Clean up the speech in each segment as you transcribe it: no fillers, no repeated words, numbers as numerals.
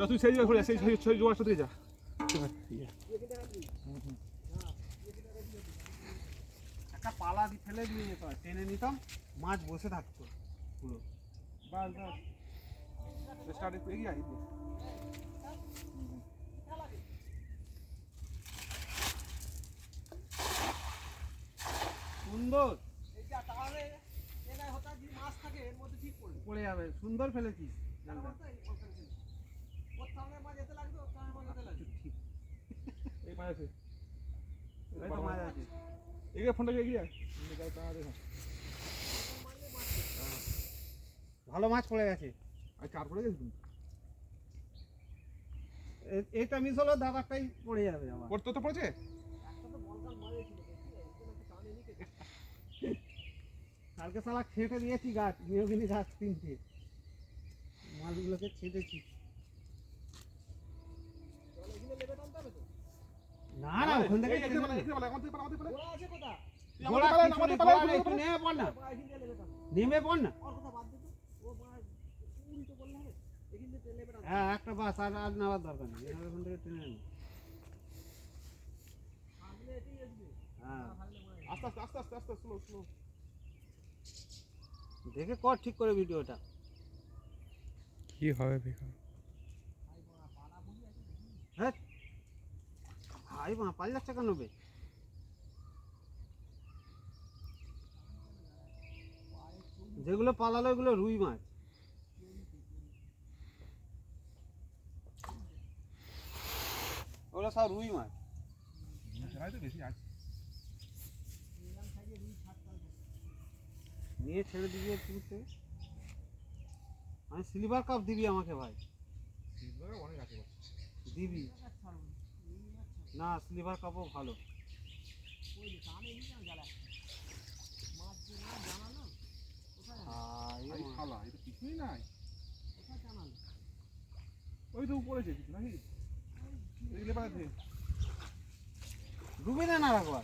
তুই সেই জায়গায় ঘুরে যা, সেই জোয়ারটা দিয়ে যা। একটা পালা ফেলে দিয়ে যেত, টেনে নিতাম, মাছ বসে থাকতো পুরো। বাস বাস স্টার্ট একটু এগিয়ে আয়। সুন্দর পড়ে যাবে, সুন্দর ফেলেছিস জালটা। এই মাছ আছে, এই তো মাছ আছে। এগিয়ে ফোনটাকে এগিয়ে আয়। ভালো মাছ পড়ে গেছে। আর চার পড়ে গেছে তুমি, এইটা মিস হলো, দাদারটাই পড়ে যাবে আবার। পড়তে তো পড়েছে। কালকে সালা খেটে দিয়েছি গাছ, নিয়োগিনী গাছ 3টে, মাছগুলোকে ছেটেছি। না না, ওখান থেকে নেমে পড় না, নেমে পড় না। হ্যাঁ একটা বাস, আর নেওয়ার দরকার নেই, ওখান থেকে টেনে নেই। হ্যাঁ আস্তে আস্তে আস্তে আস্তে আস্তে স্লো স্লো দেখে কর ঠিক করে ভিডিওটা। কি হবে দেখো। হ্যাঁ ভাই মা পাল যাচ্ছে কেন বে? যেগুলো পালালো ওগুলো রুই মাছ। ওগুলো সব রুই মাছ। তো বেশি আছে। নিয়ে ছেড়ে দিবি পুকুরতে। আমি সিলভার কাপ দিবি আমাকে ভাই, অনেক আছে দিবি না, সিলভার কাপও ভালো। খালা এটা কিছুই নাই, ওই তো পড়েছে কিছু নাকি, এগুলো পাঠাতে ডুবে দেন আর একবার।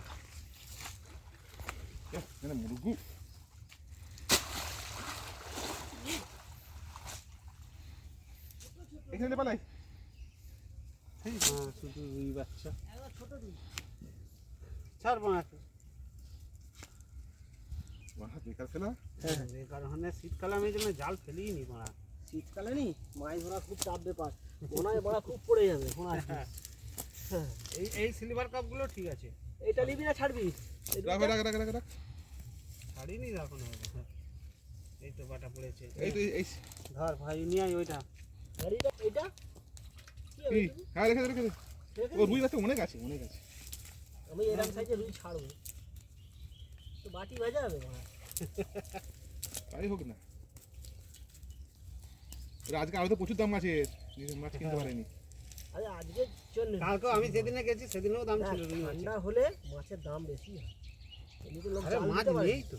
মুরগু এখানে পালাই। হ্যাঁ শুধু রুই বাচ্চা, ছাড় মাছ। বেকার ফেলা। হ্যাঁ এই কারণে শীতকালে আমি যেন জাল ফেলিই নি মারা। শীতকালে নি মাছ ধরা খুব চাপ ব্যাপার, মনে হয় বড়া খুব পড়ে যাবে। এই সিলভার কাপগুলো ঠিক আছে। এইটা নিবি না ছাড়বি? রাখ রাখ রাখ রাখ রাখ। ছাড়িনি এখন, এই তো বাটা পড়েছে। এই তো এই ধর ভাই নিয়ে আয় ওইটা। আর এইটা এইটা কি হবে? হ্যাঁ রেখে রেখে দে। ও রুই আছে, অনেক আছে অনেক আছে। আমি এরকম সাইজে রুই ছাড়বো তো বাটি ভাজা হবে বড়া। তাই হোক না, আজকে আরো তো প্রচুর দাম মাছের, মাছ কিনতে পারেনি। আরে আজকে চল, কালকে আমি যেদিনে গেছি সেদিনেও দাম ছিল রুই মাছের। ঠান্ডা হলে মাছের দাম বেশি হয়, এমনিতে লোক আরে জাল মাছ দিতে পারে। নেই তো।